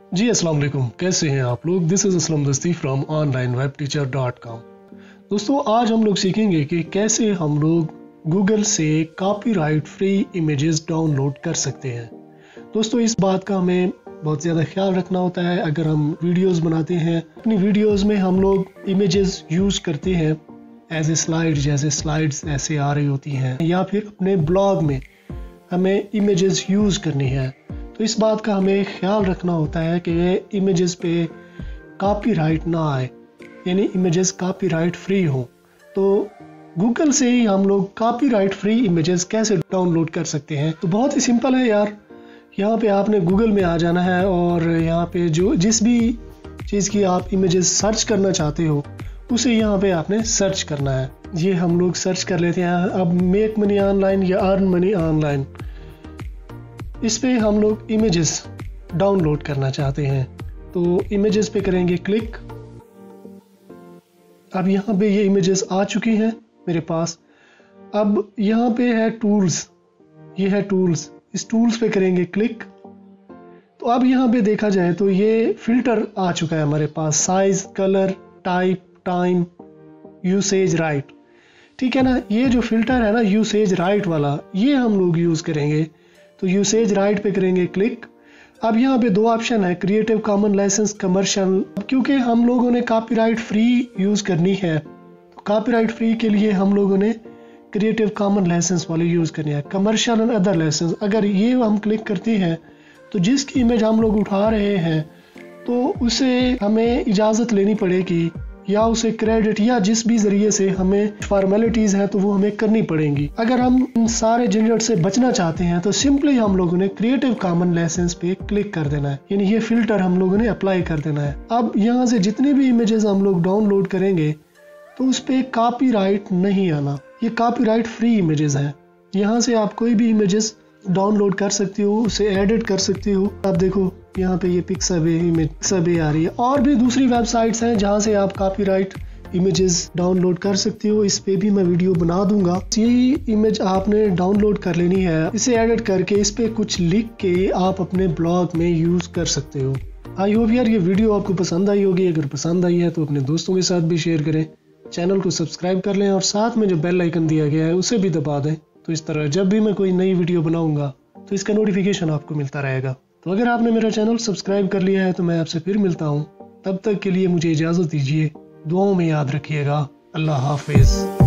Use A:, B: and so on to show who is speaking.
A: जी अस्सलाम वालेकुम, कैसे हैं आप लोग। दिस इज़ असलम दस्ती फ्रॉम onlinewebteacher.com। दोस्तों आज हम लोग सीखेंगे कि कैसे हम लोग गूगल से कॉपीराइट फ्री इमेजेस डाउनलोड कर सकते हैं। दोस्तों इस बात का हमें बहुत ज़्यादा ख्याल रखना होता है। अगर हम वीडियोस बनाते हैं, अपनी वीडियोस में हम लोग इमेजेस यूज़ करते हैं एज ए स्लाइड, जैसे स्लाइड्स ऐसे आ रही होती हैं, या फिर अपने ब्लॉग में हमें इमेजेस यूज़ करनी है, तो इस बात का हमें ख्याल रखना होता है कि ये इमेजेस पे कॉपीराइट ना आए, यानी इमेजेस कॉपीराइट फ्री हो। तो गूगल से ही हम लोग कॉपीराइट फ्री इमेजेस कैसे डाउनलोड कर सकते हैं, तो बहुत ही सिंपल है यार। यहाँ पे आपने गूगल में आ जाना है और यहाँ पे जो जिस भी चीज़ की आप इमेजेस सर्च करना चाहते हो उसे यहाँ पे आपने सर्च करना है। ये हम लोग सर्च कर लेते हैं। अब मेक मनी ऑनलाइन या अर्न मनी ऑनलाइन, इस पे हम लोग इमेजेस डाउनलोड करना चाहते हैं, तो इमेजेस पे करेंगे क्लिक। अब यहाँ पे ये इमेजेस आ चुकी हैं मेरे पास। अब यहाँ पे है टूल्स, ये है टूल्स, इस टूल्स पे करेंगे क्लिक। तो अब यहाँ पे देखा जाए तो ये फिल्टर आ चुका है हमारे पास, size, colour, type, time, usage right, ठीक है ना। ये जो फिल्टर है ना यूसेज राइट वाला, ये हम लोग यूज़ करेंगे। तो यूसेज राइट पे करेंगे क्लिक। अब यहाँ पे दो ऑप्शन है, क्रिएटिव कॉमन लाइसेंस, कमर्शियल। क्योंकि हम लोगों ने कॉपीराइट फ्री यूज़ करनी है, तो कॉपीराइट फ्री के लिए हम लोगों ने क्रिएटिव कॉमन लाइसेंस वाले यूज़ करनी है। कमर्शियल एंड अदर लाइसेंस, अगर ये हम क्लिक करते हैं तो जिसकी इमेज हम लोग उठा रहे हैं तो उसे हमें इजाज़त लेनी पड़ेगी, या उसे क्रेडिट या जिस भी ज़रिए से हमें फॉर्मेलिटीज़ हैं तो वो हमें करनी पड़ेंगी। अगर हम इन सारे झंझट से बचना चाहते हैं तो सिंपली हम लोगों ने क्रिएटिव कॉमन लाइसेंस पे क्लिक कर देना है, यानी ये फिल्टर हम लोगों ने अप्लाई कर देना है। अब यहाँ से जितनी भी इमेजेस हम लोग डाउनलोड करेंगे तो उस पर कॉपीराइट नहीं आना, ये कॉपीराइट फ्री इमेजेस हैं। यहाँ से आप कोई भी इमेजेस डाउनलोड कर सकते हो, उसे एडिट कर सकते हो। आप देखो यहाँ पे ये पिक्साबे इमेज पिक्साबे आ रही है, और भी दूसरी वेबसाइट्स हैं जहाँ से आप कॉपीराइट इमेजेस डाउनलोड कर सकते हो। इस पे भी मैं वीडियो बना दूंगा। यही इमेज आपने डाउनलोड कर लेनी है, इसे एडिट करके इस पे कुछ लिख के आप अपने ब्लॉग में यूज कर सकते हो। आई होप यार ये वीडियो आपको पसंद आई होगी। अगर पसंद आई है तो अपने दोस्तों के साथ भी शेयर करें, चैनल को सब्सक्राइब कर लें और साथ में जो बेल आइकन दिया गया है उसे भी दबा दें। तो इस तरह जब भी मैं कोई नई वीडियो बनाऊंगा तो इसका नोटिफिकेशन आपको मिलता रहेगा। तो अगर आपने मेरा चैनल सब्सक्राइब कर लिया है तो मैं आपसे फिर मिलता हूँ। तब तक के लिए मुझे इजाज़त दीजिए। दुआओं में याद रखिएगा। अल्लाह हाफिज़।